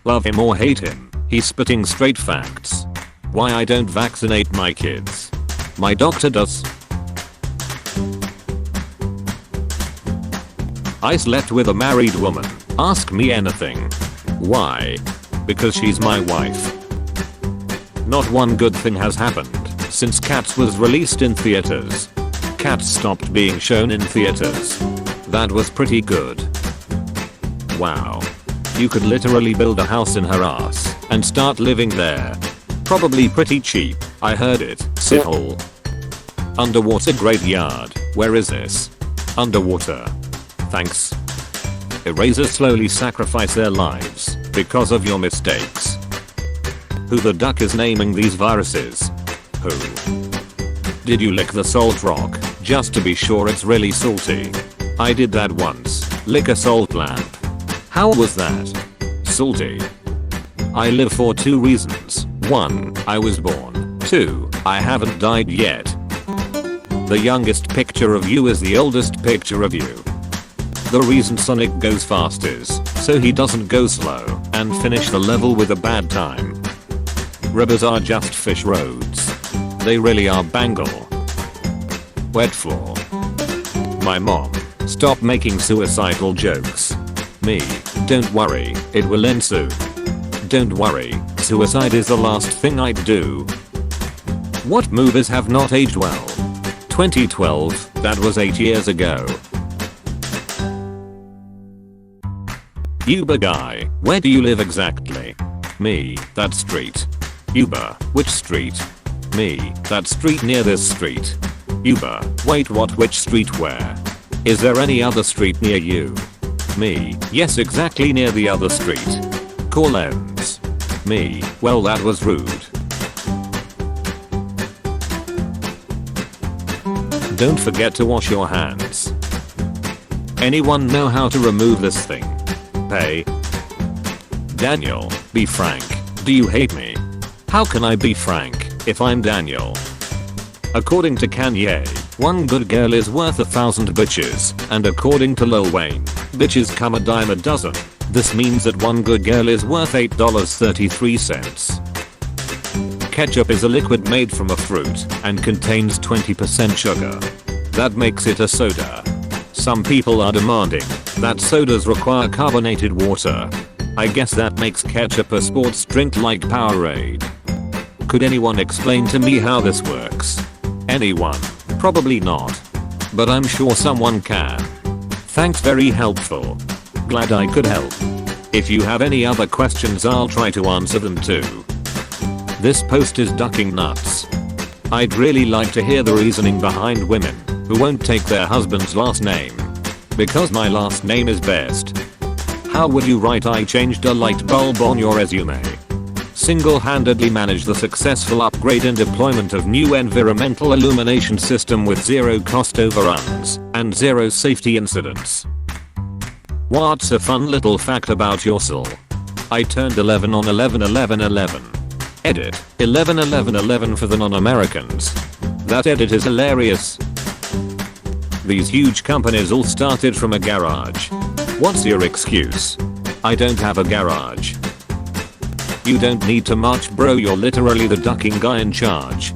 Love him or hate him, he's spitting straight facts. Why I don't vaccinate my kids. My doctor does. I slept with a married woman. Ask me anything. Why? Because she's my wife. Not one good thing has happened since Cats was released in theaters. Cats stopped being shown in theaters. That was pretty good. Wow. You could literally build a house in her ass and start living there. Probably pretty cheap, I heard it. Sihol. Underwater graveyard. Where is this? Underwater. Thanks. Erasers slowly sacrifice their lives because of your mistakes. Who the duck is naming these viruses? Who? Did you lick the salt rock just to be sure it's really salty? I did that once. Lick a salt lamp. How was that? Salty. I live for 2 reasons. 1. I was born. 2. I haven't died yet. The youngest picture of you is the oldest picture of you. The reason Sonic goes fast is so he doesn't go slow and finish the level with a bad time. Rivers are just fish roads. They really are bangle. Wet floor. My mom. Stop making suicidal jokes. Me. Don't worry, it will end soon. Don't worry, suicide is the last thing I'd do. What movies have not aged well? 2012, that was 8 years ago. Uber guy, where do you live exactly? Me, that street. Uber, which street? Me, that street near this street. Uber, wait what, which street where? Is there any other street near you? Me, yes exactly near the other street. Call ends. Me, well that was rude. Don't forget to wash your hands. Anyone know how to remove this thing? Pay. Daniel, be frank. Do you hate me? How can I be frank if I'm Daniel? According to Kanye, one good girl is worth 1,000 bitches, and according to Lil Wayne, bitches come a dime a dozen. This means that one good girl is worth $8.33. Ketchup is a liquid made from a fruit and contains 20% sugar. That makes it a soda. Some people are demanding that sodas require carbonated water. I guess that makes ketchup a sports drink like Powerade. Could anyone explain to me how this works? Anyone? Probably not. But I'm sure someone can. Thanks, very helpful. Glad I could help. If you have any other questions, I'll try to answer them too. This post is ducking nuts. I'd really like to hear the reasoning behind women who won't take their husband's last name. Because my last name is best. How would you write I changed a light bulb on your resume? Single-handedly managed the successful upgrade and deployment of new environmental illumination system with 0 cost overruns and 0 safety incidents. What's a fun little fact about your soul? I turned 11 on 11/11/11. Edit 11/11/11 for the non-Americans. That edit is hilarious. These huge companies all started from a garage. What's your excuse? I don't have a garage. You don't need to much, bro, you're literally the ducking guy in charge.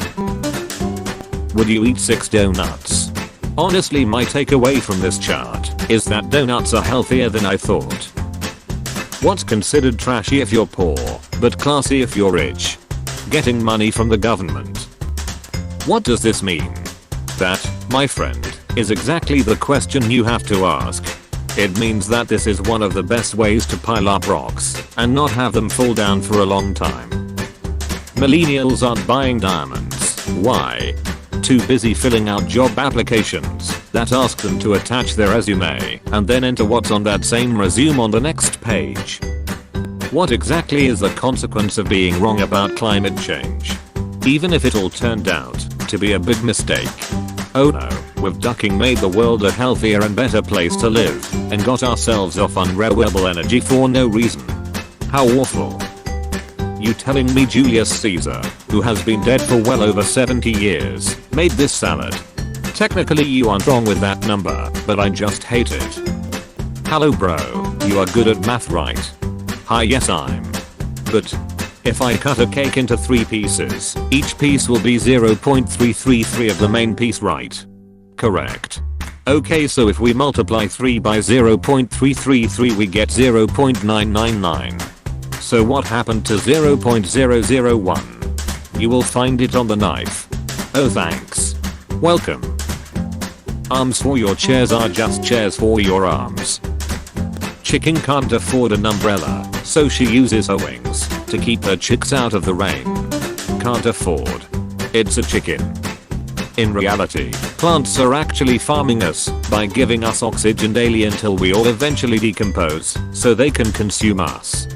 Would you eat 6 donuts? Honestly, my takeaway from this chart is that donuts are healthier than I thought. What's considered trashy if you're poor, but classy if you're rich? Getting money from the government. What does this mean? That, my friend, is exactly the question you have to ask. It means that this is one of the best ways to pile up rocks and not have them fall down for a long time. Millennials aren't buying diamonds. Why? Too busy filling out job applications that ask them to attach their resume and then enter what's on that same resume on the next page. What exactly is the consequence of being wrong about climate change? Even if it all turned out to be a big mistake. Oh no, we've ducking made the world a healthier and better place to live and got ourselves off unrenewable energy for no reason. How awful. You telling me Julius Caesar, who has been dead for well over 70 years, made this salad? Technically you aren't wrong with that number, but I just hate it. Hello bro, you are good at math right? Hi, yes I'm. But if I cut a cake into 3 pieces, each piece will be 0.333 of the main piece, right? Correct. Okay, so if we multiply 3 by 0.333 we get 0.999. So what happened to 0.001? You will find it on the knife. Oh thanks. Welcome. Arms for your chairs are just chairs for your arms. Chicken can't afford an umbrella, so she uses her wings to keep her chicks out of the rain. Can't afford. It's a chicken. In reality, plants are actually farming us by giving us oxygen daily until we all eventually decompose so they can consume us.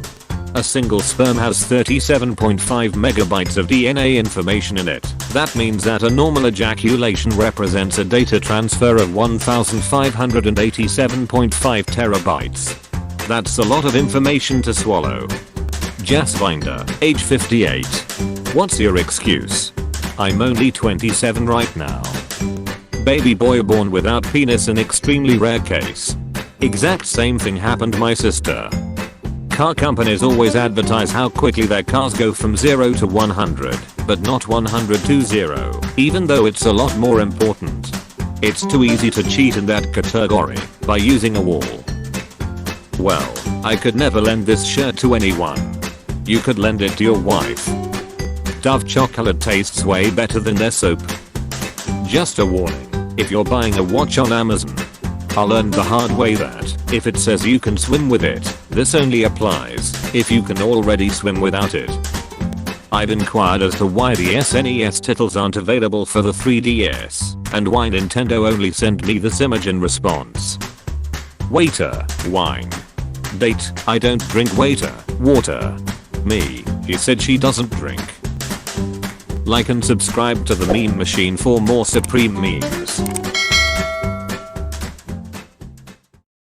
A single sperm has 37.5 megabytes of DNA information in it. That means that a normal ejaculation represents a data transfer of 1587.5 terabytes. That's a lot of information to swallow. Jess Binder, age 58. What's your excuse? I'm only 27 right now. Baby boy born without penis, an extremely rare case. Exact same thing happened my sister. Car companies always advertise how quickly their cars go from 0 to 100, but not 100 to 0, even though it's a lot more important. It's too easy to cheat in that category by using a wall. Well, I could never lend this shirt to anyone. You could lend it to your wife. Dove chocolate tastes way better than their soap. Just a warning, if you're buying a watch on Amazon, I learned the hard way that if it says you can swim with it, this only applies if you can already swim without it. I've inquired as to why the SNES titles aren't available for the 3DS, and why Nintendo only sent me this image in response. Waiter, wine. Date, I don't drink. Waiter, water. Me, she said she doesn't drink. Like and subscribe to the Meme Machine for more supreme memes.